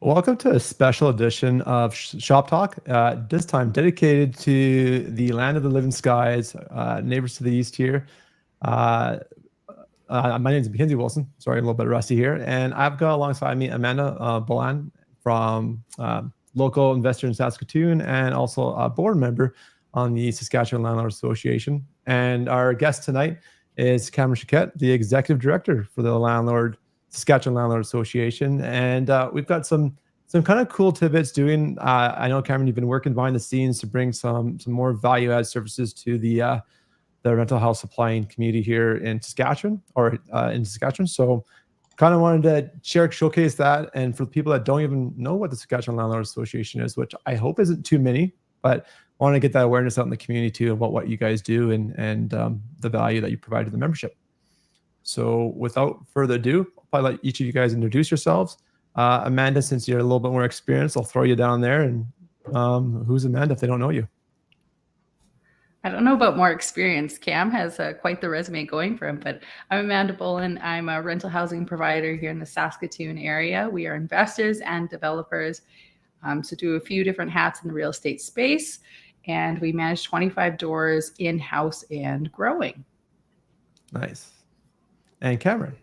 Welcome to a special edition of Shop Talk, this time dedicated to the land of the living skies, neighbors to the east here. My name is Mackenzie Wilson. Sorry, a little bit rusty here. And I've got alongside me Amanda Bolan from local investor in Saskatoon and also a board member on the Saskatchewan Landlord Association. And our guest tonight is Cameron Chiquette, the Executive Director for the Saskatchewan Landlord Association. And we've got some kind of cool tidbits doing. I know, Cameron, you've been working behind the scenes to bring some more value-add services to the rental house supplying community here in Saskatchewan in Saskatchewan. So kind of wanted to showcase that. And for the people that don't even know what the Saskatchewan Landlord Association is, which I hope isn't too many, but I want to get that awareness out in the community too about what you guys do and the value that you provide to the membership. So without further ado, I'll probably let each of you guys introduce yourselves. Amanda, since you're a little bit more experienced, I'll throw you down there. And who's Amanda if they don't know you? I don't know about more experience. Cam has quite the resume going for him, but I'm Amanda Bolan. I'm a rental housing provider here in the Saskatoon area. We are investors and developers, so do a few different hats in the real estate space, and we manage 25 doors in-house and growing. Nice. And Cameron.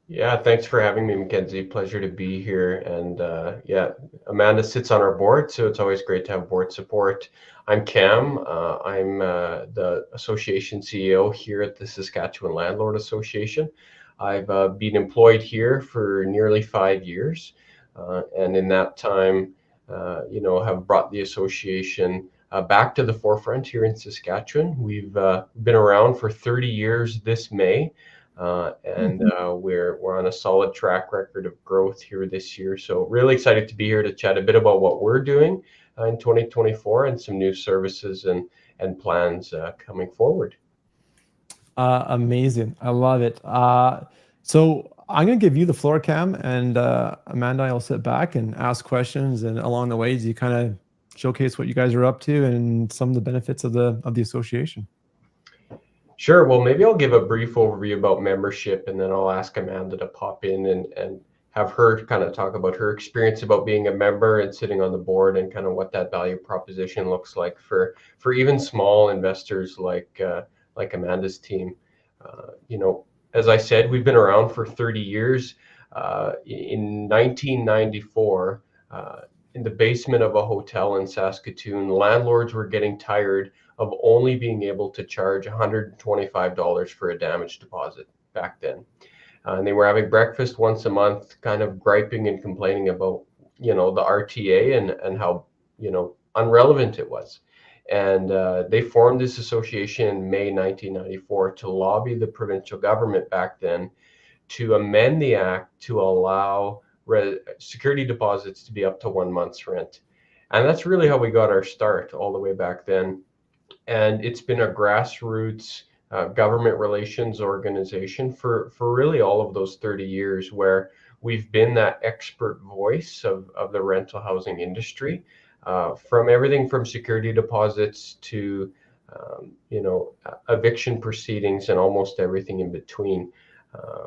Yeah, thanks for having me, Mackenzie. Pleasure to be here. And yeah, Amanda sits on our board, so it's always great to have board support. I'm Cam. I'm the association CEO here at the Saskatchewan Landlord Association. I've been employed here for nearly 5 years, and in that time, have brought the association back to the forefront here in Saskatchewan. We've been around for 30 years this May. And we're on a solid track record of growth here this year. So really excited to be here to chat a bit about what we're doing in 2024 and some new services and plans coming forward. Amazing. I love it. So I'm going to give you the floor, Cam, and Amanda, I'll sit back and ask questions. And along the way, you kind of showcase what you guys are up to and some of the benefits of the association. Sure. Well, maybe I'll give a brief overview about membership, and then I'll ask Amanda to pop in and have her kind of talk about her experience about being a member and sitting on the board and kind of what that value proposition looks like for even small investors like Amanda's team. As I said, we've been around for 30 years. In 1994, in the basement of a hotel in Saskatoon, landlords were getting tired of only being able to charge $125 for a damage deposit back then. And they were having breakfast once a month, kind of griping and complaining about, the RTA and how, unrelevant it was. And they formed this association in May 1994 to lobby the provincial government back then to amend the act to allow security deposits to be up to 1 month's rent. And that's really how we got our start all the way back then. And it's been a grassroots government relations organization for really all of those 30 years, where we've been that expert voice of the rental housing industry, from everything from security deposits to eviction proceedings and almost everything in between.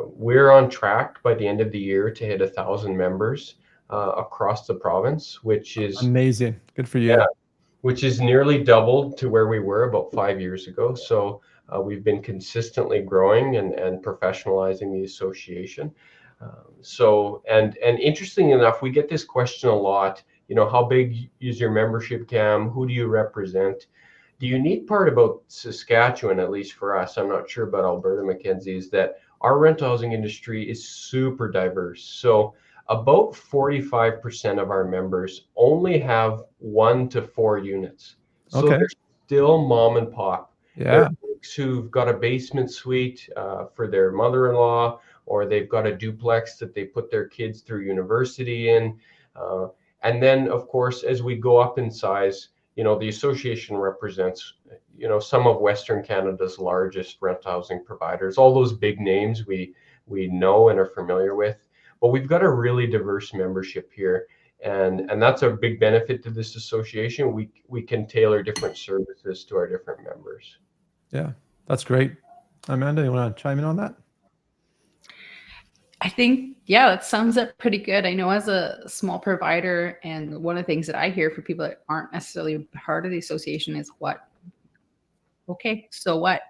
We're on track by the end of the year to hit 1,000 members across the province, which is amazing. Good for you. Yeah, which is nearly doubled to where we were about 5 years ago. So we've been consistently growing and professionalizing the association. And interesting enough, we get this question a lot. How big is your membership, Cam? Who do you represent? The unique part about Saskatchewan, at least for us, I'm not sure about Alberta, Mackenzie, is that our rental housing industry is super diverse. So about 45% of our members only have 1 to 4 units. So they're still mom and pop. Yeah. There are folks who've got a basement suite for their mother-in-law, or they've got a duplex that they put their kids through university in. And then, of course, as we go up in size, the association represents, some of Western Canada's largest rental housing providers, all those big names we know and are familiar with. But we've got a really diverse membership here, and that's a big benefit to this association. We can tailor different services to our different members. Yeah, that's great. Amanda, you want to chime in on that? I think, Yeah, that sums up pretty good. I know as a small provider, and one of the things that I hear for people that aren't necessarily part of the association is what? Okay, so what?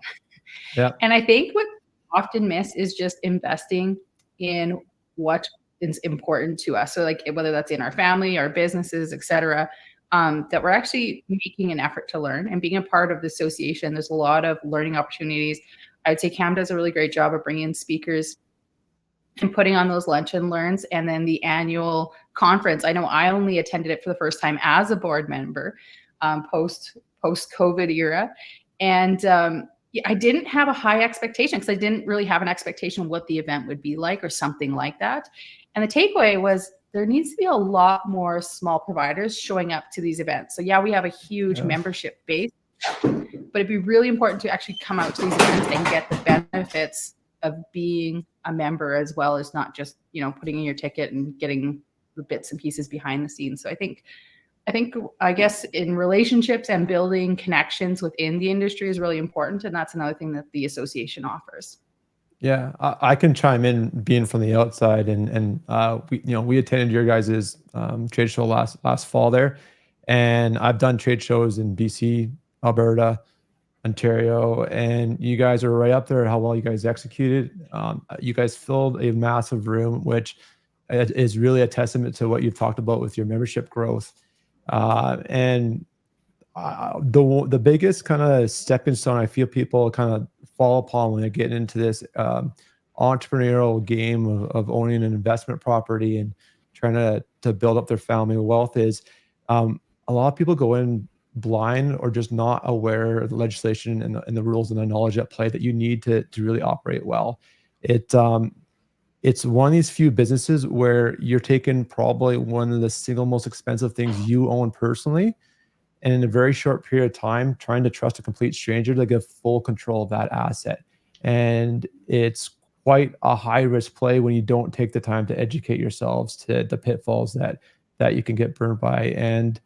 Yeah. And I think what often miss is just investing in what is important to us. So like whether that's in our family, our businesses, et cetera, that we're actually making an effort to learn and being a part of the association. There's a lot of learning opportunities. I'd say Cam does a really great job of bringing in speakers and putting on those lunch and learns, and then the annual conference. I know I only attended it for the first time as a board member, post COVID era, and yeah, I didn't have a high expectation because I didn't really have an expectation what the event would be like or something like that. And the takeaway was there needs to be a lot more small providers showing up to these events. So yeah, we have a huge membership base, but it'd be really important to actually come out to these events and get the benefits of being a member, as well as not just, you know, putting in your ticket and getting the bits and pieces behind the scenes. So I guess in relationships and building connections within the industry is really important. And that's another thing that the association offers. Yeah, I can chime in being from the outside, and we attended your guys' trade show last fall there, and I've done trade shows in BC, Alberta, Ontario, and you guys are right up there. How well you guys executed. You guys filled a massive room, which is really a testament to what you've talked about with your membership growth. And the biggest kind of stepping stone I feel people kind of fall upon when they get into this entrepreneurial game of owning an investment property and trying to build up their family wealth is a lot of people go in blind or just not aware of the legislation and the rules and the knowledge at play that you need to really operate well. It's one of these few businesses where you're taking probably one of the single most expensive things you own personally, and in a very short period of time, trying to trust a complete stranger to get full control of that asset. And it's quite a high risk play when you don't take the time to educate yourselves to the pitfalls that you can get burned by. And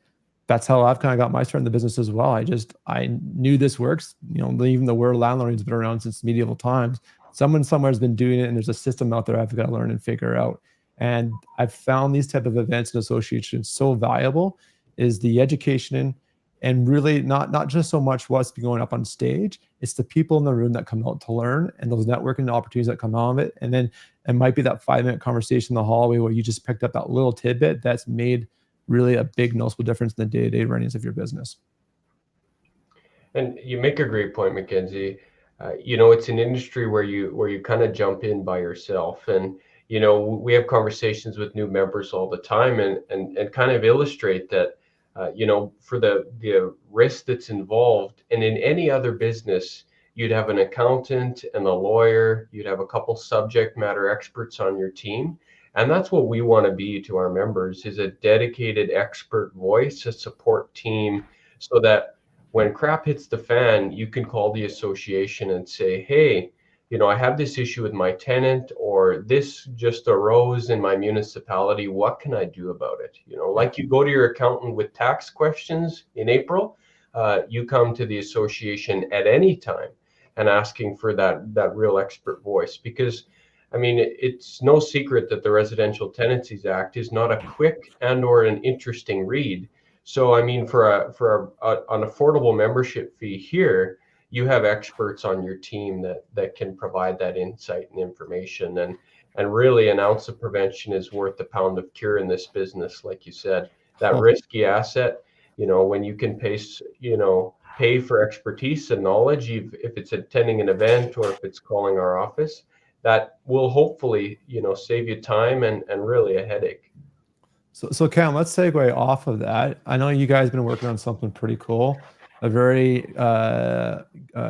that's how I've kind of got my start in the business as well. I knew this works. You know, even the word landlording has been around since medieval times. Someone somewhere has been doing it, and there's a system out there I've got to learn and figure out. And I've found these type of events and associations so valuable is the education and really not just so much what's going up on stage. It's the people in the room that come out to learn and those networking opportunities that come out of it. And then it might be that 5-minute conversation in the hallway where you just picked up that little tidbit that's made really a big noticeable difference in the day-to-day runnings of your business. And you make a great point, Mackenzie. It's an industry where you kind of jump in by yourself, and we have conversations with new members all the time, and kind of illustrate that for the risk that's involved. And in any other business, you'd have an accountant and a lawyer, you'd have a couple subject matter experts on your team. And that's what we want to be to our members, is a dedicated expert voice, a support team, so that when crap hits the fan, you can call the association and say, hey, I have this issue with my tenant, or this just arose in my municipality. What can I do about it? Like you go to your accountant with tax questions in April, you come to the association at any time and asking for that real expert voice. Because it's no secret that the Residential Tenancies Act is not a quick and or an interesting read. So for an affordable membership fee here, you have experts on your team that can provide that insight and information, and really an ounce of prevention is worth a pound of cure in this business. Like you said, that risky asset, when you can pay for expertise and knowledge, if it's attending an event or if it's calling our office, that will hopefully save you time and really a headache. So Cam, let's segue off of that. I know you guys have been working on something pretty cool, a very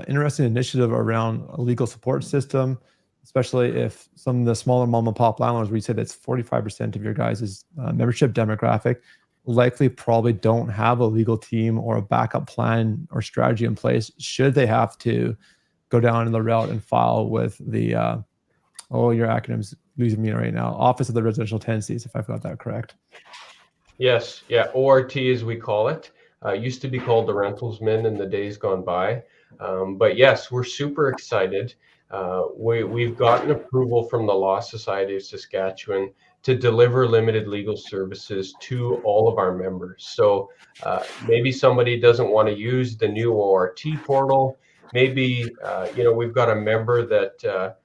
interesting initiative around a legal support system, especially if some of the smaller mom and pop landlords, where you said that's 45% of your guys' membership demographic, likely probably don't have a legal team or a backup plan or strategy in place should they have to go down the route and file with the your acronyms losing me right now, Office of the Residential Tenancies, if I've got that correct. Yes, yeah, ORT as we call it. Used to be called the rentalsman in the days gone by. But yes, we're super excited we've gotten approval from the Law Society of Saskatchewan to deliver limited legal services to all of our members. So maybe somebody doesn't want to use the new ORT portal. Maybe, we've got a member that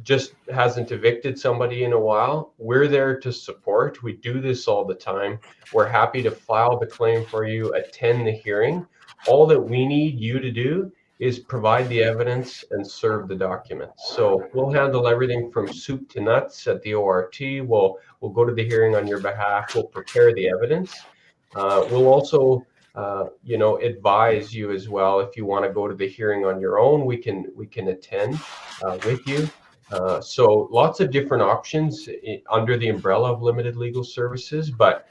just hasn't evicted somebody in a while. We're there to support. We do this all the time. We're happy to file the claim for you, attend the hearing. All that we need you to do is provide the evidence and serve the documents. So we'll handle everything from soup to nuts at the ORT. We'll go to the hearing on your behalf. We'll prepare the evidence. We'll also advise you as well. If you want to go to the hearing on your own, we can attend with you. So lots of different options under the umbrella of limited legal services, but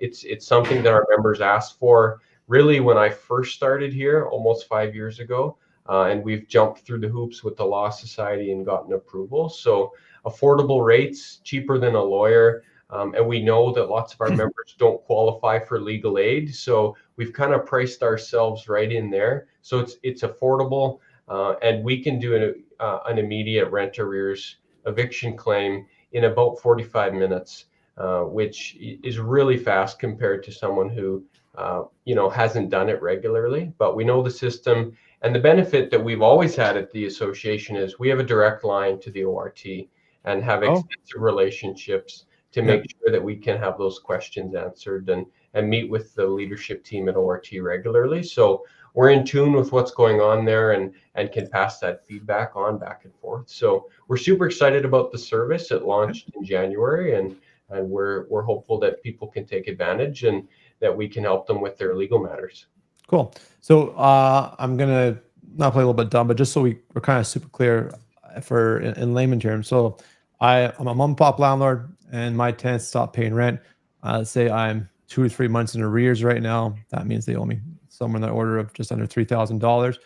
it's something that our members asked for really when I first started here almost 5 years ago, and we've jumped through the hoops with the Law Society and gotten approval. So affordable rates, cheaper than a lawyer, and we know that lots of our members don't qualify for legal aid, so we've kind of priced ourselves right in there. So it's affordable, and we can do an immediate rent arrears eviction claim in about 45 minutes, which is really fast compared to someone who hasn't done it regularly. But we know the system, and the benefit that we've always had at the association is we have a direct line to the ORT and have extensive relationships to make sure that we can have those questions answered and meet with the leadership team at ORT regularly. So we're in tune with what's going on there and can pass that feedback on back and forth. So we're super excited about the service. It launched in January, and we're hopeful that people can take advantage and that we can help them with their legal matters. Cool. So I'm gonna not play a little bit dumb, but just so we're kind of super clear for in layman terms. So I'm a mom and pop landlord, and my tenants stop paying rent. Say I'm 2 or 3 months in arrears right now. That means they owe me somewhere in the order of just under $3,000.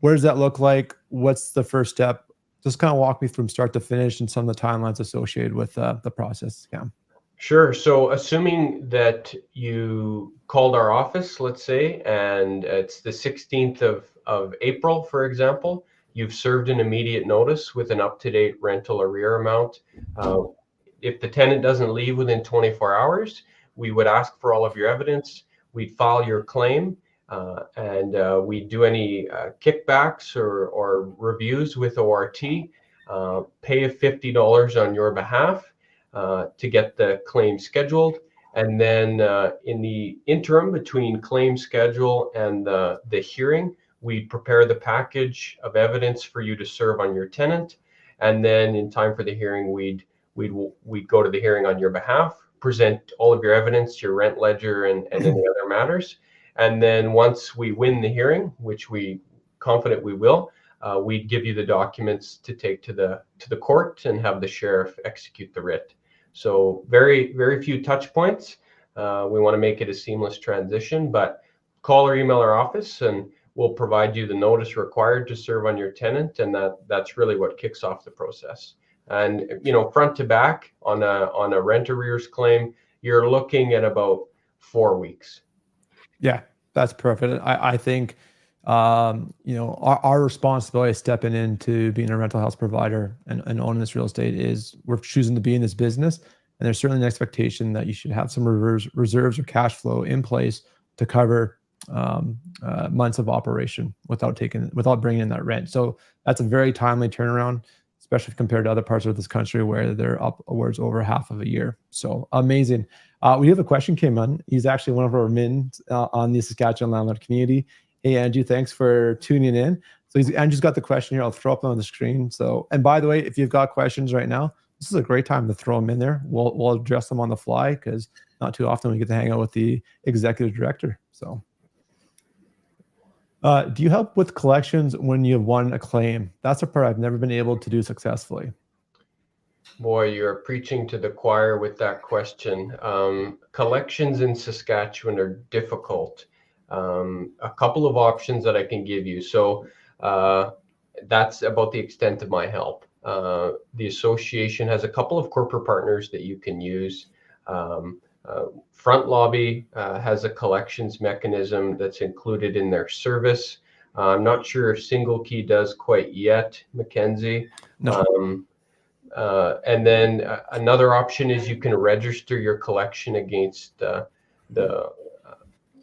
Where does that look like? What's the first step? Just kind of walk me from start to finish and some of the timelines associated with the process, Cam. Sure. So assuming that you called our office, let's say, and it's the 16th of April, for example, you've served an immediate notice with an up-to-date rental arrear amount. If the tenant doesn't leave within 24 hours, we would ask for all of your evidence. We'd file your claim, and we do any kickbacks or reviews with ORT, pay $50 on your behalf to get the claim scheduled. And then in the interim between claim schedule and the hearing, we prepare the package of evidence for you to serve on your tenant. And then in time for the hearing, we'd go to the hearing on your behalf, present all of your evidence, your rent ledger, and any other matters. And then once we win the hearing, which we confident we will, we'd give you the documents to take to the court and have the sheriff execute the writ. So very, very few touch points. We want to make it a seamless transition, but call or email our office and we'll provide you the notice required to serve on your tenant, and that's really what kicks off the process. And front to back on a rent arrears claim, you're looking at about 4 weeks. Yeah, that's perfect. I think our responsibility stepping into being a rental house provider and owning this real estate is we're choosing to be in this business, and there's certainly an expectation that you should have some reserves or cash flow in place to cover months of operation without bringing in that rent. So that's a very timely turnaround, especially compared to other parts of this country where they're upwards over half of a year. So amazing. We have a question came in. He's actually one of our admins on the Saskatchewan Landlord Community. Hey, Andrew, thanks for tuning in. So Andrew's got the question here. I'll throw up on the screen. So, and by the way, if you've got questions right now, this is a great time to throw them in there. We'll address them on the fly because not too often we get to hang out with the executive director. So, do you help with collections when you've won a claim? That's a part I've never been able to do successfully. Boy, you're preaching to the choir with that question. Collections in Saskatchewan are difficult. A couple of options that I can give you. So that's about the extent of my help. The association has a couple of corporate partners that you can use. Front Lobby has a collections mechanism that's included in their service. I'm not sure if single key does quite yet, Mackenzie. No. And then another option is you can register your collection against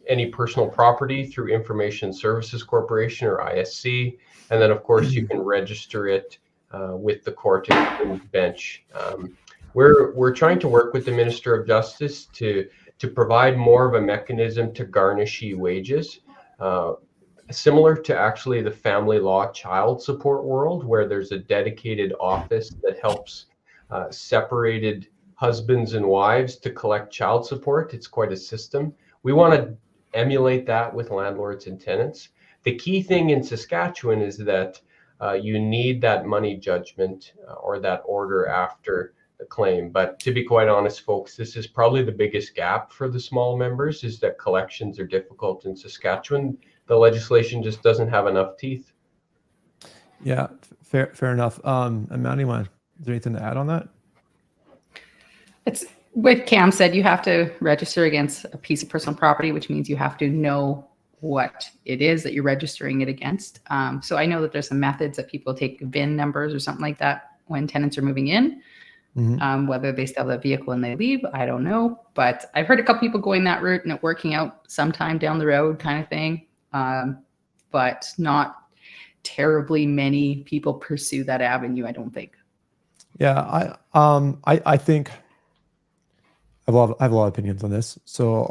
any personal property through Information Services Corporation, or ISC. And then, of course, you can register it with the court and bench. We're trying to work with the Minister of Justice to provide more of a mechanism to garnish wages, similar to actually the family law child support world, where there's a dedicated office that helps separated husbands and wives to collect child support. It's quite a system. We want to emulate that with landlords and tenants. The key thing in Saskatchewan is that you need that money judgment or that order after the claim. But to be quite honest, folks, this is probably the biggest gap for the small members, is that collections are difficult in Saskatchewan. The legislation just doesn't have enough teeth. Yeah, fair enough. Amanda, is there anything to add on that? It's what Cam said. You have to register against a piece of personal property, which means you have to know what it is that you're registering it against. So I know that there's some methods that people take VIN numbers or something like that when tenants are moving in. Whether they still have a vehicle and they leave, I don't know. But I've heard a couple people going that route and it working out sometime down the road kind of thing. But not terribly many people pursue that avenue, I don't think. Yeah, I think I have a lot of opinions on this, so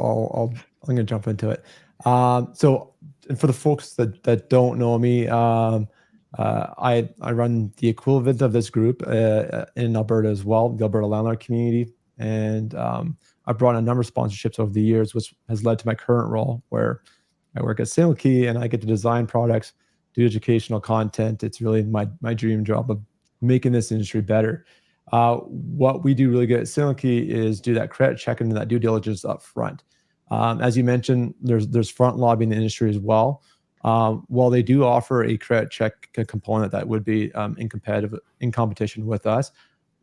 I'm gonna jump into it. So for the folks that don't know me, I run the equivalent of this group in Alberta as well, the Alberta Landlord Community, and I've brought a number of sponsorships over the years, which has led to my current role, where I work at Single Key and I get to design products, do educational content. It's really my dream job of making this industry better. What we do really good at Single Key is do that credit check and that due diligence up front. As you mentioned, there's front lobbying in the industry as well. While they do offer a credit check component that would be in competition with us,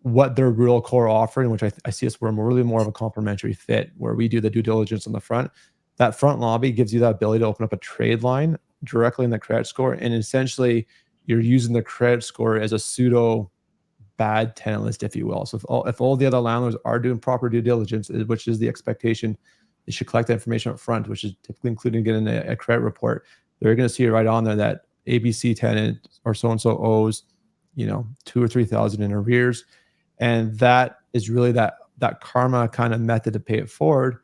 what their real core offering, which I see us, we're really more of a complementary fit, where we do the due diligence on the front. That front lobby gives you that ability to open up a trade line directly in the credit score, and essentially you're using the credit score as a pseudo bad tenant list, if you will. So if all the other landlords are doing proper due diligence, which is the expectation, they should collect that information up front, which is typically including getting a credit report. They're going to see it right on there that ABC tenant or so-and-so owes, $2,000 or $3,000 in arrears. And that is really that karma kind of method to pay it forward.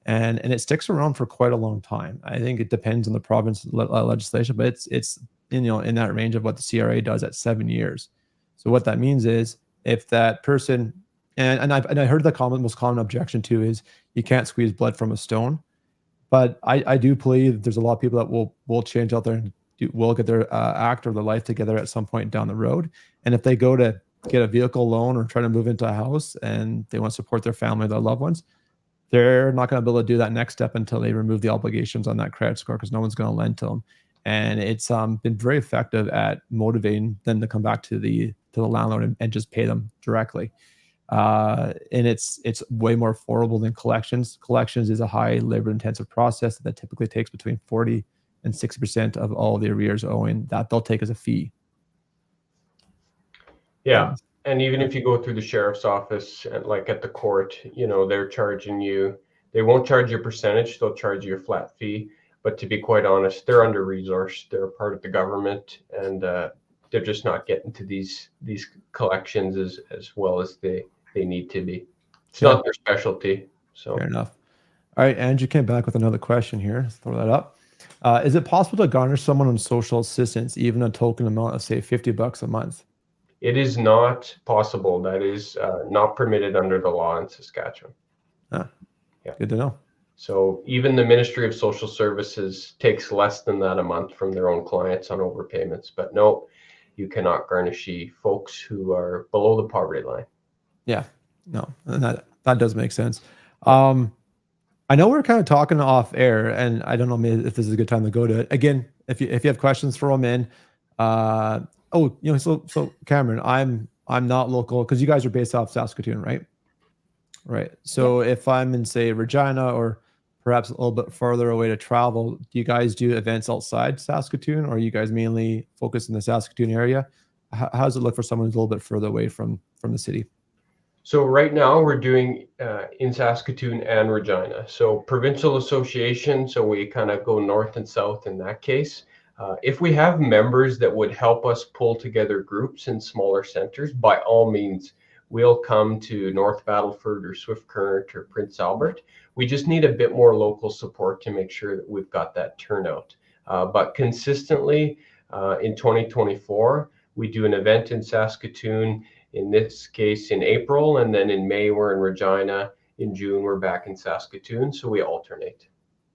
And it sticks around for quite a long time. I think it depends on the province legislation, but it's in that range of what the CRA does at 7 years. So what that means is if that person, and I heard the most common objection too is you can't squeeze blood from a stone. But I do believe there's a lot of people that will change out there and will get their act or their life together at some point down the road. And if they go to get a vehicle loan or try to move into a house and they want to support their family, their loved ones, they're not going to be able to do that next step until they remove the obligations on that credit score, because no one's going to lend to them. And it's been very effective at motivating them to come back to the landlord and just pay them directly. And it's way more affordable than collections. Collections is a high labor intensive process that typically takes between 40 and 60% of all the arrears owing that they'll take as a fee. Yeah. And even if you go through the sheriff's office and like at the court, they're charging you, they won't charge you a percentage, they'll charge you a flat fee. But to be quite honest, they're under-resourced. They're a part of the government, and they're just not getting to these collections as well as they need to be. It's not their specialty. So fair enough. All right, Andrew came back with another question here. Let's throw that up. Is it possible to garnish someone on social assistance, even a token amount of, say, $50 a month? It is not possible. That is not permitted under the law in Saskatchewan. Yeah. Good to know. So even the Ministry of Social Services takes less than that a month from their own clients on overpayments. But no, you cannot garnish folks who are below the poverty line. Yeah, no, and that does make sense. I know we're kind of talking off air, and I don't know maybe if this is a good time to go to it. Again, if you have questions, throw them in. So Cameron, I'm not local because you guys are based off Saskatoon, right? Right. So if I'm in, say, Regina or perhaps a little bit further away to travel, do you guys do events outside Saskatoon, or are you guys mainly focused in the Saskatoon area? How does it look for someone who's a little bit further away from the city? So right now we're doing in Saskatoon and Regina. So provincial association, so we kind of go north and south in that case. If we have members that would help us pull together groups in smaller centers, by all means, we'll come to North Battleford or Swift Current or Prince Albert. We just need a bit more local support to make sure that we've got that turnout. But consistently in 2024, we do an event in Saskatoon, in this case in April, and then in May we're in Regina. In June we're back in Saskatoon, so we alternate.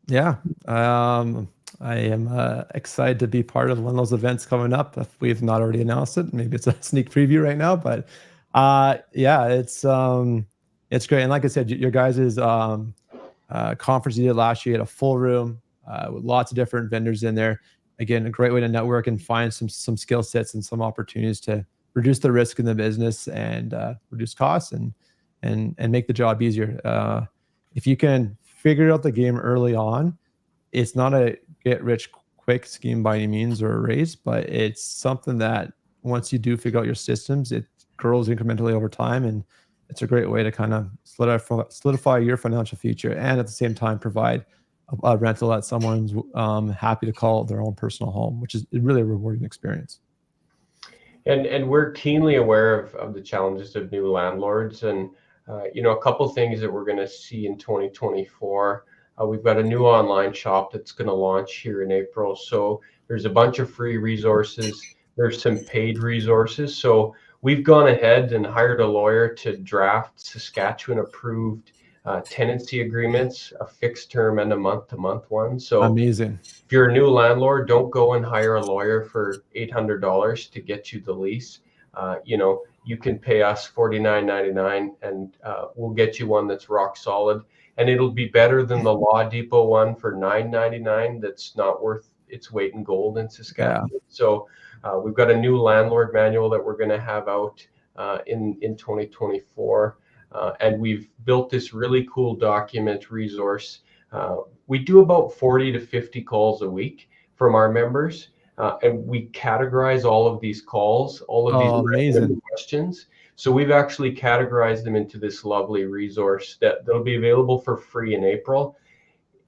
Yeah, I am excited to be part of one of those events coming up. If we've not already announced it, maybe it's a sneak preview right now, but yeah, it's great. And like I said, your guys' conference you did last year, had a full room with lots of different vendors in there. Again, a great way to network and find some skill sets and some opportunities to reduce the risk in the business and reduce costs and make the job easier. If you can figure out the game early on, it's not a get rich quick scheme by any means or a race, but it's something that once you do figure out your systems, it grows incrementally over time, and it's a great way to kind of solidify your financial future and at the same time provide a rental that someone's happy to call their own personal home, which is really a rewarding experience. And we're keenly aware of the challenges of new landlords, and a couple things that we're going to see in 2024. We've got a new online shop that's going to launch here in April. So there's a bunch of free resources. There's some paid resources. So we've gone ahead and hired a lawyer to draft Saskatchewan approved tenancy agreements, a fixed term and a month-to-month one. So amazing. If you're a new landlord, don't go and hire a lawyer for $800 to get you the lease. You can pay us $49.99 and we'll get you one that's rock solid. And it'll be better than the Law Depot one for $9.99 that's not worth its weight in gold in Saskatchewan. Yeah. So we've got a new landlord manual that we're going to have out in 2024. And we've built this really cool document resource. We do about 40 to 50 calls a week from our members. And we categorize all of these calls, all of these questions. So we've actually categorized them into this lovely resource that'll be available for free in April.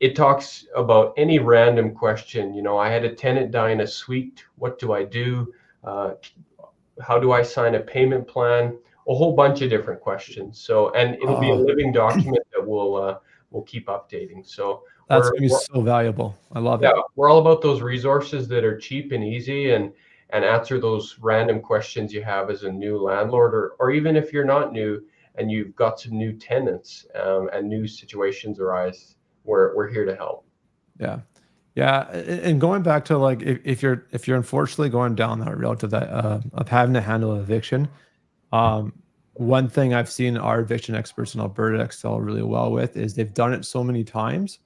It talks about any random question. I had a tenant die in a suite. What do I do? How do I sign a payment plan? A whole bunch of different questions. So, and it'll be a living document that we'll keep updating. So that's going to be so valuable. I love it. Yeah, we're all about those resources that are cheap and easy and answer those random questions you have as a new landlord, or even if you're not new and you've got some new tenants and new situations arise, we're here to help. Yeah. And going back to like, if you're unfortunately going down that road of having to handle eviction, one thing I've seen our eviction experts in Alberta excel really well with is they've done it so many times.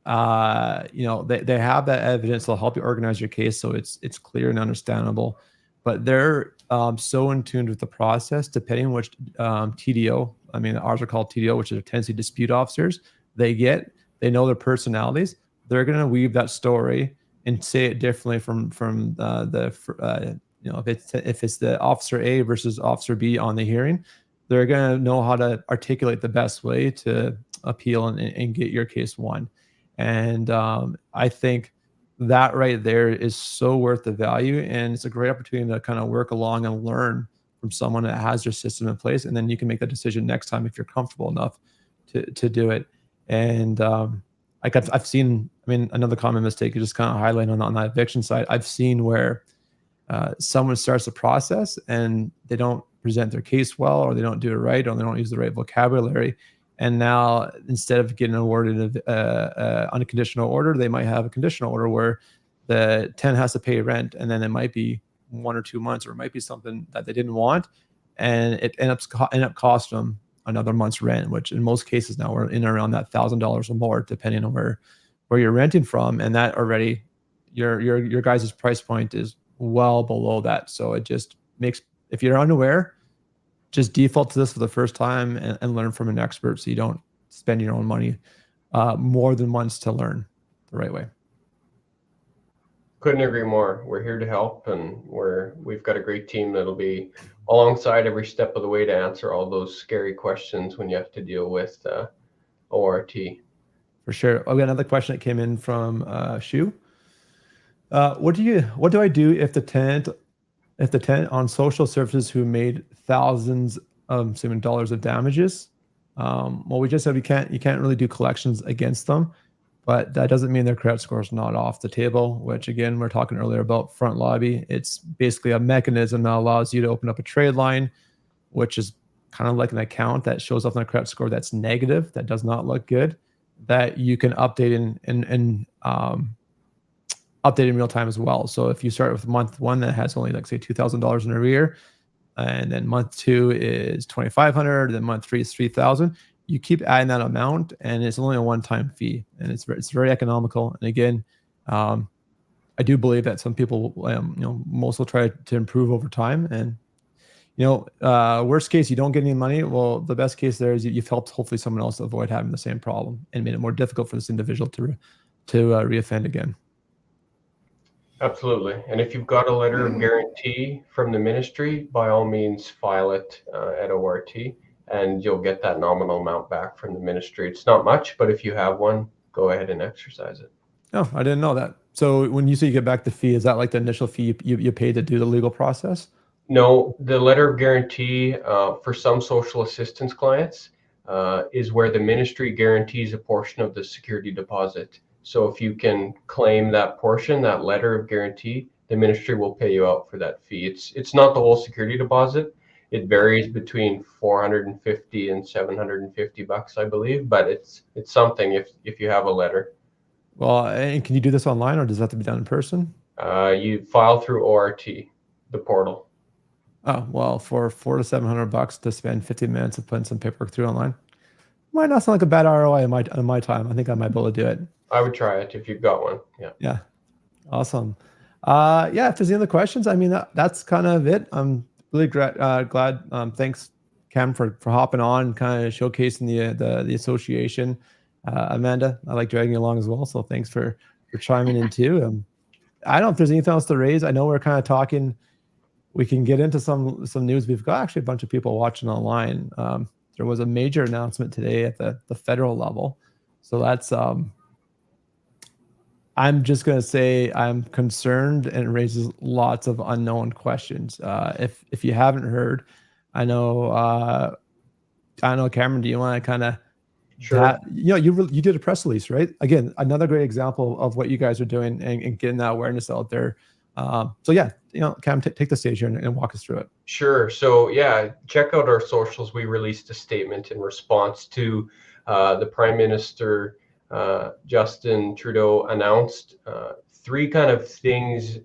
They have that evidence. They'll help you organize your case so it's clear and understandable. But they're so in tune with the process, depending on which TDO. I mean, ours are called TDO, which are tenancy dispute officers. They know their personalities. They're going to weave that story and say it differently from if it's the officer A versus officer B on the hearing. They're going to know how to articulate the best way to appeal and get your case won. And I think that right there is so worth the value, and it's a great opportunity to kind of work along and learn from someone that has their system in place, and then you can make that decision next time if you're comfortable enough to do it. And I've seen, another common mistake you just kind of highlight on that eviction side. I've seen where someone starts the process and they don't present their case well, or they don't do it right, or they don't use the right vocabulary. And now, instead of getting awarded an unconditional order, they might have a conditional order where the tenant has to pay rent, and then it might be 1 or 2 months, or it might be something that they didn't want, and it end up costing them another month's rent, which in most cases now we're in around that $1,000 or more, depending on where you're renting from, and that already your guys' price point is well below that. So it just makes, if you're unaware, just default to this for the first time and learn from an expert, so you don't spend your own money more than once to learn the right way. Couldn't agree more. We're here to help, and we've got a great team that'll be alongside every step of the way to answer all those scary questions when you have to deal with ORT. For sure. Okay, another question that came in from Shu. What do I do if the tenant on social services who made thousands of dollars of damages? Well, we just said you can't really do collections against them, but that doesn't mean their credit score is not off the table, which again, we're talking earlier about front lobby. It's basically a mechanism that allows you to open up a trade line, which is kind of like an account that shows up on a credit score that's negative, that does not look good, that you can update in update in real time as well. So if you start with month one that has only like say $2,000 in arrear, and then month two is $2,500, then month three is $3,000, you keep adding that amount, and it's only a one-time fee, and it's very economical. And again, I do believe that some people, most will try to improve over time. And worst case, you don't get any money. Well, the best case there is you've helped hopefully someone else avoid having the same problem and made it more difficult for this individual to reoffend again. Absolutely. And if you've got a letter of guarantee from the ministry, by all means, file it at ORT, and you'll get that nominal amount back from the ministry. It's not much, but if you have one, go ahead and exercise it. Oh, I didn't know that. So when you say you get back the fee, is that like the initial fee you paid to do the legal process? No, the letter of guarantee for some social assistance clients is where the ministry guarantees a portion of the security deposit. So if you can claim that portion, that letter of guarantee, the ministry will pay you out for that fee. It's not the whole security deposit. It varies between $450 and $750, I believe, but it's something if you have a letter. Well, and can you do this online, or does that have to be done in person? You file through ORT, the portal. Oh, well, for $400 to $700 to spend 15 minutes of putting some paperwork through online, might not sound like a bad ROI in my time. I think I might be able to do it. I would try it if you've got one. Yeah. Yeah. Awesome. If there's any other questions, I mean, that's kind of it. I'm really glad. Thanks, Cam, for hopping on and kind of showcasing the association. Amanda, I like dragging you along as well. So thanks for chiming in too. I don't know if there's anything else to raise. I know we're kind of talking. We can get into some news. We've got actually a bunch of people watching online. There was a major announcement today at the federal level. So that's I'm just going to say I'm concerned, and it raises lots of unknown questions. If you haven't heard, I know Cameron, do you want to kind of, sure. You did a press release, right? Again, another great example of what you guys are doing and getting that awareness out there. Cam, take the stage here and walk us through it. Sure. So yeah, check out our socials. We released a statement in response to the Prime Minister, Justin Trudeau, announced three kind of things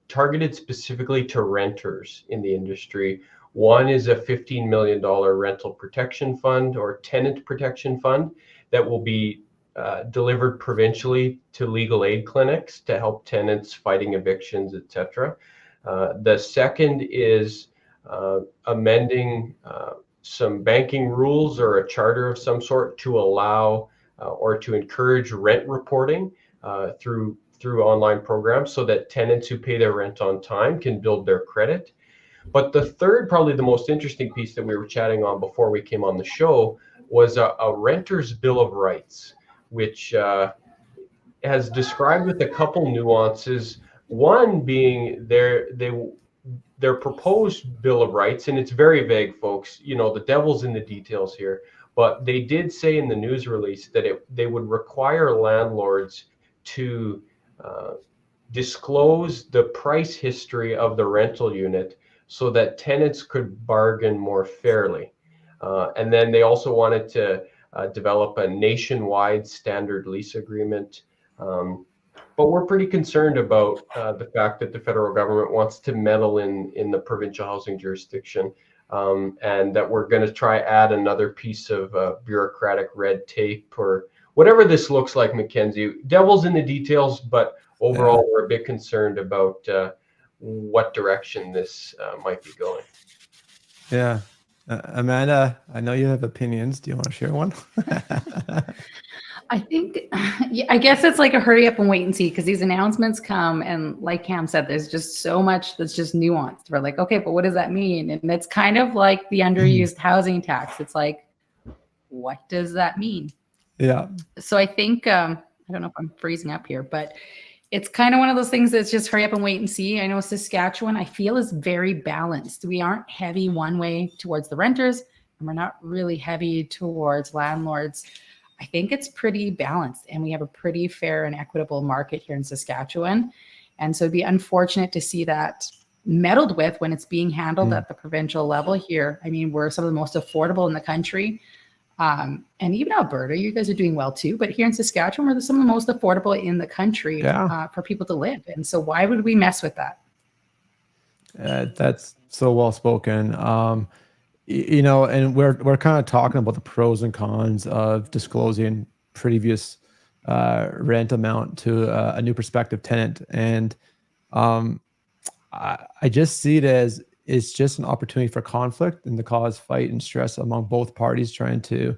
targeted specifically to renters in the industry. One is a $15 million rental protection fund or tenant protection fund that will be delivered provincially to legal aid clinics to help tenants fighting evictions, etc. The second is amending some banking rules or a charter of some sort to allow or to encourage rent reporting through online programs so that tenants who pay their rent on time can build their credit. But the third, probably the most interesting piece that we were chatting on before we came on the show, was a renter's bill of rights, which has described with a couple nuances. One being their proposed bill of rights, and it's very vague, folks. The devil's in the details here. But they did say in the news release that they would require landlords to disclose the price history of the rental unit so that tenants could bargain more fairly. And then they also wanted to develop a nationwide standard lease agreement. But we're pretty concerned about the fact that the federal government wants to meddle in the provincial housing jurisdiction. And that we're going to try add another piece of bureaucratic red tape or whatever this looks like, Mackenzie. Devil's in the details, but overall, we're a bit concerned about what direction this might be going. Yeah. Amanda, I know you have opinions. Do you want to share one? I think, yeah, I guess it's like a hurry up and wait and see, because these announcements come, and like Cam said, there's just so much that's just nuanced. We're like, okay, but what does that mean? And it's kind of like the underused housing tax. It's like, what does that mean? Yeah. So I think, I don't know if I'm freezing up here, but it's kind of one of those things that's just hurry up and wait and see. I know Saskatchewan, I feel, is very balanced. We aren't heavy one way towards the renters, and we're not really heavy towards landlords. I think it's pretty balanced, and we have a pretty fair and equitable market here in Saskatchewan. And so it'd be unfortunate to see that meddled with when it's being handled at the provincial level here. I mean, we're some of the most affordable in the country. And even Alberta, you guys are doing well too. But here in Saskatchewan, we're some of the most affordable in the country for people to live. And so why would we mess with that? That's so well spoken. You know, and we're kind of talking about the pros and cons of disclosing previous rent amount to a new prospective tenant. And I just see it as it's just an opportunity for conflict and to cause fight and stress among both parties trying to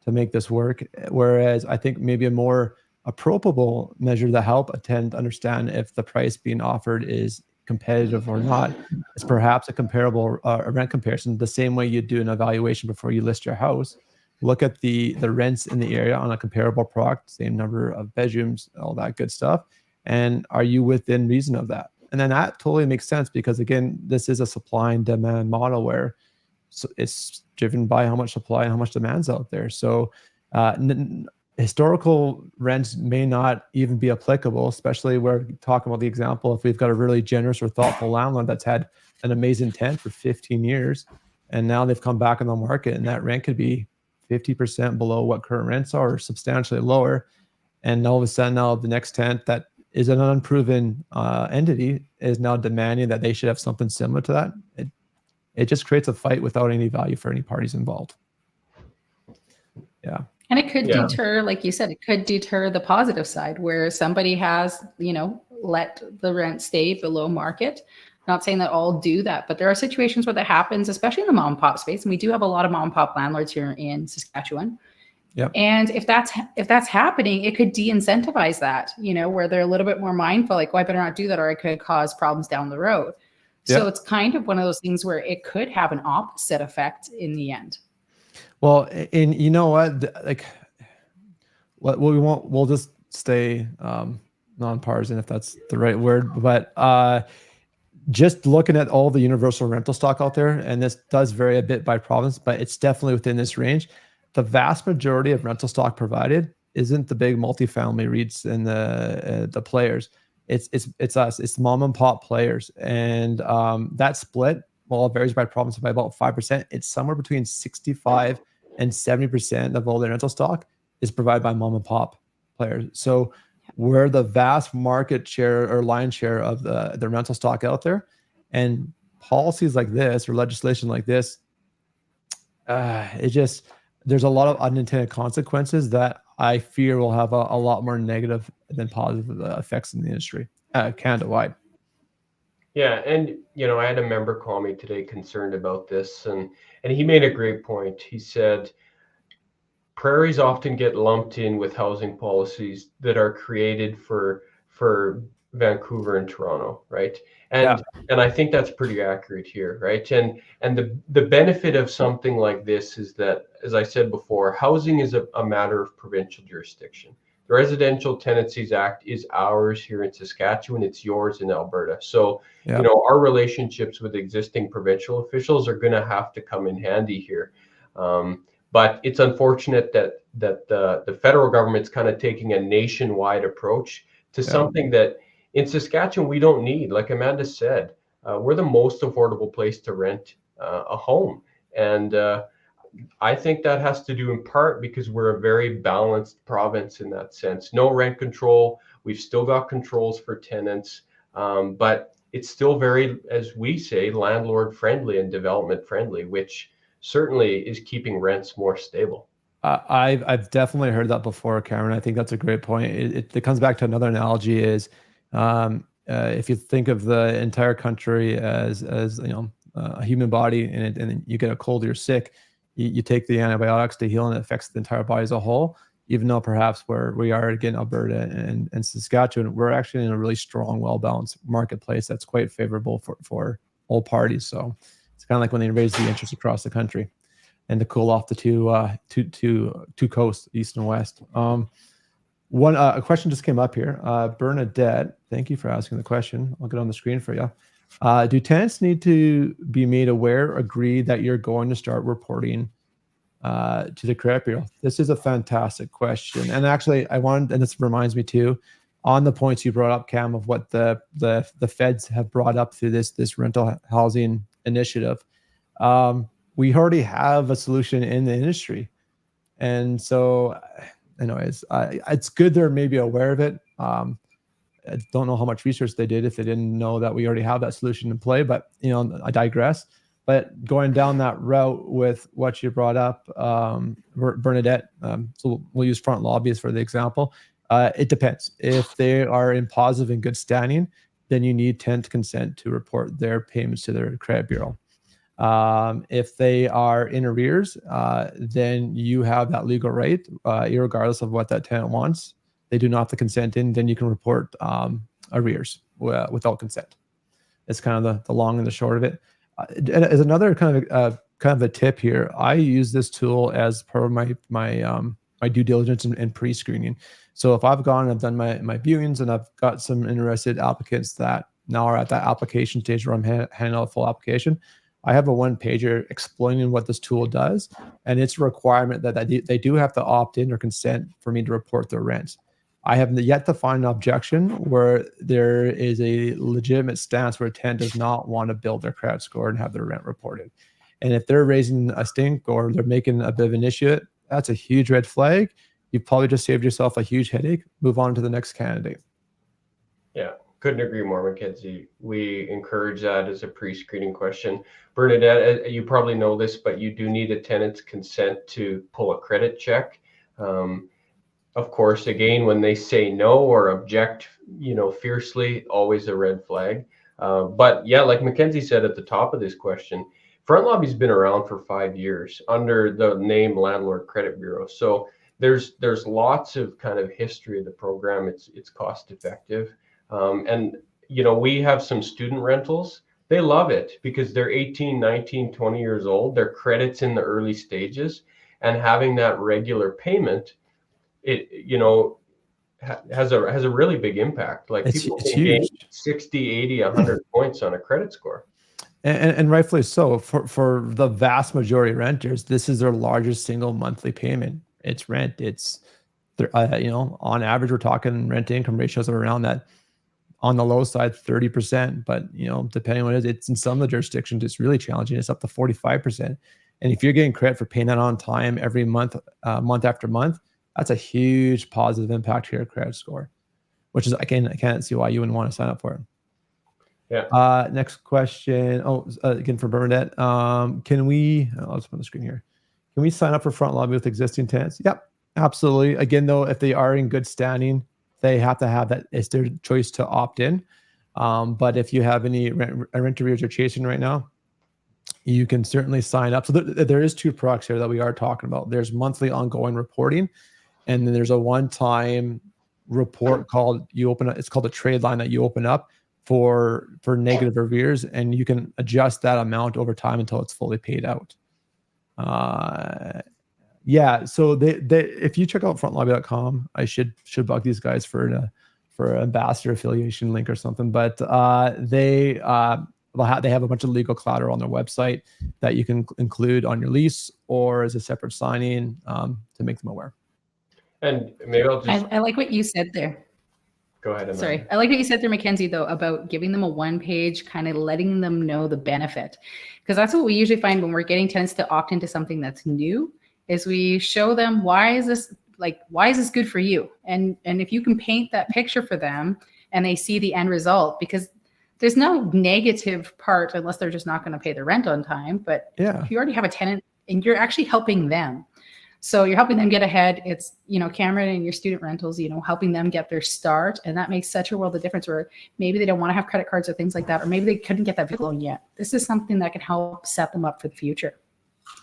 make this work. Whereas I think maybe a more appropriate measure to help a tenant understand if the price being offered is competitive or not is perhaps a comparable rent comparison, the same way you do an evaluation before you list your house. Look at the rents in the area on a comparable product, same number of bedrooms, all that good stuff. And are you within reason of that? And then that totally makes sense, because again, this is a supply and demand model where it's driven by how much supply and how much demand's out there. So historical rents may not even be applicable, especially we're talking about the example if we've got a really generous or thoughtful landlord that's had an amazing tenant for 15 years, and now they've come back on the market, and that rent could be 50% below what current rents are, or substantially lower. And all of a sudden now the next tenant that is an unproven entity is now demanding that they should have something similar to that. It just creates a fight without any value for any parties involved. Yeah. And it could deter, like you said, it could deter the positive side where somebody has, you know, let the rent stay below market. Not saying that all do that, but there are situations where that happens, especially in the mom and pop space. And we do have a lot of mom and pop landlords here in Saskatchewan. Yep. And if that's happening, it could de-incentivize that, you know, where they're a little bit more mindful, like, oh, I better not do that, or I could cause problems down the road. So it's kind of one of those things where it could have an opposite effect in the end. Well, and you know what, like, what we want, we'll just stay non-partisan, if that's the right word. But just looking at all the universal rental stock out there, and this does vary a bit by province, but it's definitely within this range. The vast majority of rental stock provided isn't the big multifamily REITs and the players. It's us. It's mom and pop players, and that split, well, it varies by province by about 5%. It's somewhere between 65 and 70% of all the rental stock is provided by mom and pop players. So we're the vast market share or line share of the rental stock out there, and policies like this or legislation like this, there's a lot of unintended consequences that I fear will have a lot more negative than positive effects in the industry, Canada-wide. Yeah, and you know, I had a member call me today concerned about this, and he made a great point. He said, prairies often get lumped in with housing policies that are created for Vancouver and Toronto, right? And I think that's pretty accurate here, right? And the benefit of something like this is that, as I said before, housing is a matter of provincial jurisdiction. The Residential Tenancies Act is ours here in Saskatchewan. It's yours in Alberta. So, you know, our relationships with existing provincial officials are going to have to come in handy here. But it's unfortunate that the federal government's kind of taking a nationwide approach to something that in Saskatchewan we don't need. Like Amanda said, we're the most affordable place to rent a home. And I think that has to do in part because we're a very balanced province in that sense. No rent control. We've still got controls for tenants, but it's still very, as we say, landlord friendly and development friendly, which certainly is keeping rents more stable. I've definitely heard that before, Cameron. I think that's a great point. It comes back to another analogy is if you think of the entire country as you know, a human body, and you get a cold, you're sick, you take the antibiotics to heal, and it affects the entire body as a whole. even though perhaps where we are again, Alberta and Saskatchewan, we're actually in a really strong, well-balanced marketplace that's quite favorable for all parties. So it's kind of like when they raise the interest across the country and to cool off the two coasts, east and west. A question just came up here. Bernadette, thank you for asking the question. I'll get on the screen for you. Do tenants need to be made aware, agree that you're going to start reporting to the credit bureau? This is a fantastic question. And actually, and this reminds me too, on the points you brought up, Cam, of what the feds have brought up through this rental housing initiative. We already have a solution in the industry. And so, anyways, it's good they're maybe aware of it. I don't know how much research they did if they didn't know that we already have that solution in play, but I digress. But going down that route with what you brought up, Bernadette, so we'll use front lobbies for the example. It depends. If they are in positive and good standing, then you need tenant consent to report their payments to their credit bureau. If they are in arrears, then you have that legal right, irregardless of what that tenant wants. They do not have the consent in, then you can report arrears without consent. It's kind of the long and the short of it. As another kind of a tip here, I use this tool as part of my due diligence and pre-screening. So if I've gone and I've done my viewings and I've got some interested applicants that now are at that application stage where I'm handing out a full application, I have a one-pager explaining what this tool does, and it's a requirement that they do have to opt in or consent for me to report their rent. I have yet to find an objection where there is a legitimate stance where a tenant does not want to build their credit score and have their rent reported. And if they're raising a stink or they're making a bit of an issue, that's a huge red flag. You've probably just saved yourself a huge headache. Move on to the next candidate. Yeah, couldn't agree more, Mackenzie. We encourage that as a pre-screening question. Bernadette, you probably know this, but you do need a tenant's consent to pull a credit check. Of course, again, when they say no or object, fiercely, always a red flag. But yeah, like Mackenzie said at the top of this question, Front Lobby's been around for 5 years under the name Landlord Credit Bureau. So there's lots of kind of history of the program. It's cost effective. And we have some student rentals. They love it because they're 18, 19, 20 years old. Their credit's in the early stages, and having that regular payment, it has a really big impact. Like people can gain 60, 80, 100 points on a credit score. And rightfully so. For the vast majority of renters, this is their largest single monthly payment. It's rent. It's on average, we're talking rent to income ratios of around that, on the low side 30%, but depending on what it is, it's in some of the jurisdictions it's really challenging. It's up to 45%. And if you're getting credit for paying that on time every month, month after month, that's a huge positive impact to your credit score, which is, again, I can't see why you wouldn't want to sign up for it. Yeah. Next question. Again for Bernadette. Can we? I'll just put on the screen here. Can we sign up for Front Lobby with existing tenants? Yep, absolutely. Again, though, if they are in good standing, they have to have that. It's their choice to opt in. But if you have any rent arrears you're chasing right now, you can certainly sign up. So there is two products here that we are talking about. There's monthly ongoing reporting, and then there's a one-time report called it's called a trade line that you open up for negative arrears, and you can adjust that amount over time until it's fully paid out. Yeah, so if you check out frontlobby.com, I should bug these guys for an ambassador affiliation link or something, but they have a bunch of legal collateral on their website that you can include on your lease or as a separate signing to make them aware. And maybe I'll just... I like what you said there. Go ahead, Amanda. Sorry. I like what you said there, Mackenzie, though, about giving them a one-page, kind of letting them know the benefit. Because that's what we usually find when we're getting tenants to opt into something that's new, is we show them, why is this good for you? And if you can paint that picture for them and they see the end result, because there's no negative part unless they're just not going to pay the rent on time. But if you already have a tenant and you're actually helping them, so you're helping them get ahead. It's, Cameron and your student rentals, helping them get their start. And that makes such a world of difference, where maybe they don't want to have credit cards or things like that, or maybe they couldn't get that vehicle loan yet. This is something that can help set them up for the future.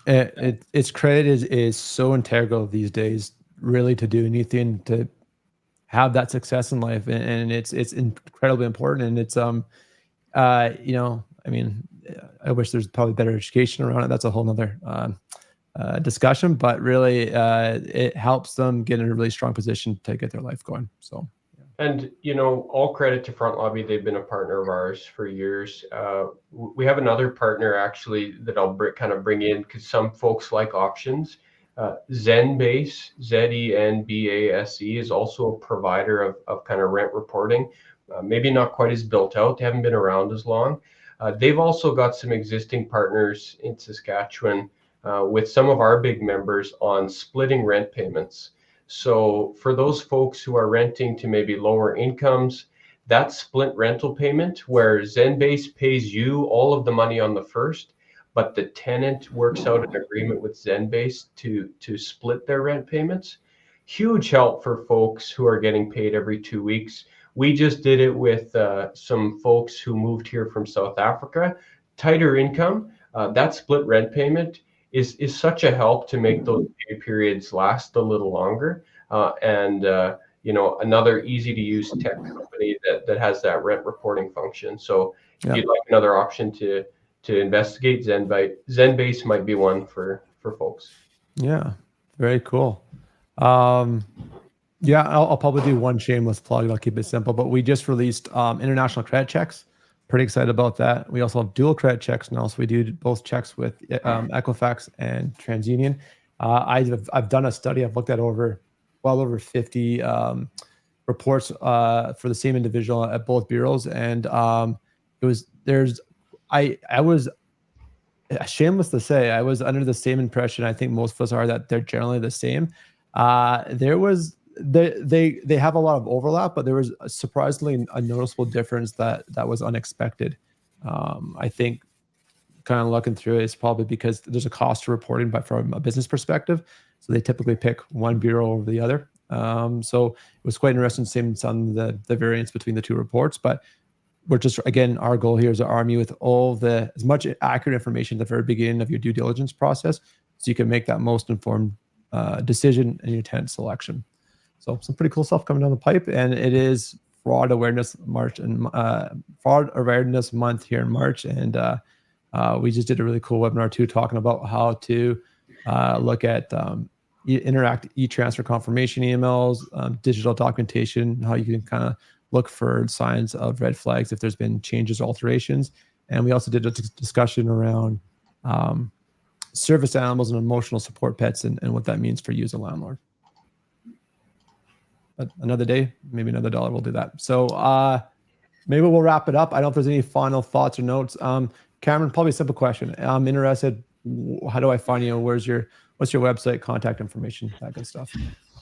Its credit is so integral these days really to do anything to have that success in life, and it's incredibly important. And it's you know, I mean, I wish there's probably better education around it. That's a whole nother discussion, but really it helps them get in a really strong position to get their life going. So and you know, all credit to Front Lobby. They've been a partner of ours for years. We have another partner actually that I'll kind of bring in, because some folks like auctions. Zenbase, Zenbase is also a provider of kind of rent reporting. Maybe not quite as built out. They haven't been around as long. They've also got some existing partners in Saskatchewan with some of our big members on splitting rent payments. So for those folks who are renting to maybe lower incomes, that split rental payment where Zenbase pays you all of the money on the first, but the tenant works out an agreement with Zenbase to split their rent payments. Huge help for folks who are getting paid every 2 weeks. We just did it with some folks who moved here from South Africa, tighter income. That split rent payment is such a help to make those pay periods last a little longer. You know, another easy to use tech company that has that rent reporting function. So if you'd like another option to investigate, Zenbase might be one for folks. Yeah, very cool. Yeah, I'll probably do one shameless plug. I'll keep it simple, but we just released international credit checks. Pretty excited about that. We also have dual credit checks now, so we do both checks with Equifax and TransUnion. I've done a study. I've looked at well over 50 reports for the same individual at both bureaus, and I was shameless to say I was under the same impression. I think most of us are, that they're generally the same. They have a lot of overlap, but there was surprisingly a noticeable difference that was unexpected. I think kind of looking through it, it's probably because there's a cost to reporting, but from a business perspective, so they typically pick one bureau over the other. So it was quite interesting seeing some of the variance between the two reports. But we're just, again, our goal here is to arm you with as much accurate information at the very beginning of your due diligence process, so you can make that most informed decision in your tenant selection. So some pretty cool stuff coming down the pipe, and it is Fraud Awareness Month here in March, and we just did a really cool webinar too, talking about how to look at interact e-transfer confirmation emails, digital documentation, how you can kind of look for signs of red flags if there's been changes or alterations. And we also did a discussion around service animals and emotional support pets, and what that means for you as a landlord. But another day, maybe another dollar, we'll do that. So maybe we'll wrap it up. I don't know if there's any final thoughts or notes. Cameron, probably a simple question. I'm interested, how do I find you? What's your website, contact information, that good stuff?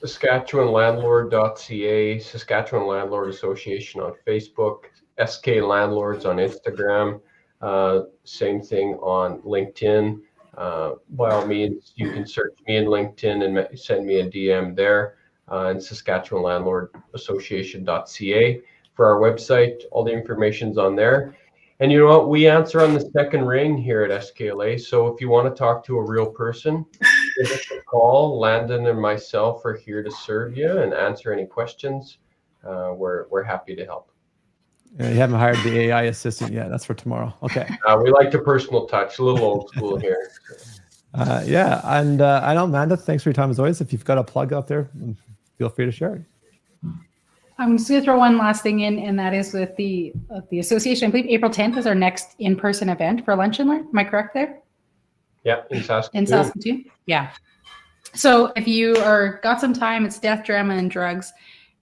SaskatchewanLandlord.ca, Saskatchewan Landlord Association on Facebook, SK Landlords on Instagram, same thing on LinkedIn. By all means, you can search me in LinkedIn and send me a DM there, and Saskatchewan Landlord Association.ca for our website. All the information's on there. And you know what? We answer on the second ring here at SKLA. So if you want to talk to a real person, give us a call. Landon and myself are here to serve you and answer any questions. We're happy to help. Yeah, you haven't hired the AI assistant yet. That's for tomorrow. Okay. We like the personal touch, a little old school here. Yeah, and I know, Amanda, thanks for your time as always. If you've got a plug out there, feel free to share it. I'm just going to throw one last thing in, and that is with the association. I believe April 10th is our next in-person event for Lunch and Learn. Am I correct there? Yeah, in Saskatoon. In Saskatoon, yeah. So if you got some time, it's Death, Drama, and Drugs,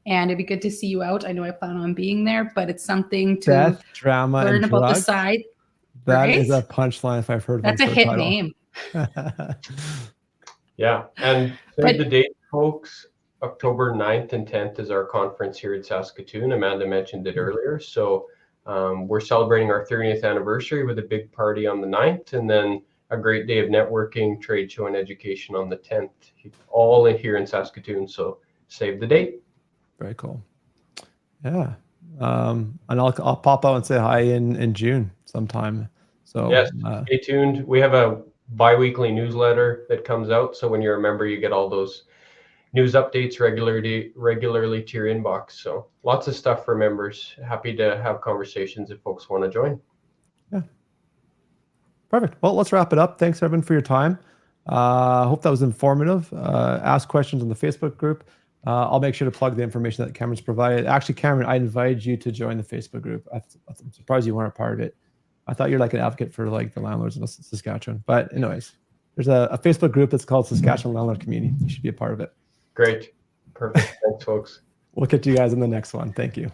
and it'd be good to see you out. I know I plan on being there, but it's something to Death, Drama, learn and about Drugs? the side. That is a punchline if I've heard one. That's a hit name. Yeah, and save the date, folks. October 9th and 10th is our conference here in Saskatoon. Amanda mentioned it earlier. So we're celebrating our 30th anniversary with a big party on the 9th, and then a great day of networking, trade show, and education on the 10th, all in here in Saskatoon. So save the date. Very cool. Yeah. And I'll pop out and say hi in June sometime. So yes, stay tuned. We have a bi-weekly newsletter that comes out. So when you're a member, you get all those news updates regularly to your inbox. So lots of stuff for members. Happy to have conversations if folks want to join. Yeah. Perfect. Well, let's wrap it up. Thanks, everyone, for your time. Hope that was informative. Ask questions in the Facebook group. I'll make sure to plug the information that Cameron's provided. Actually, Cameron, I invited you to join the Facebook group. I'm surprised you weren't a part of it. I thought you're like an advocate for like the landlords in Saskatchewan. But anyways, there's a Facebook group that's called Saskatchewan Landlord Community. You should be a part of it. Great. Perfect. Thanks, folks. We'll catch you guys in the next one. Thank you.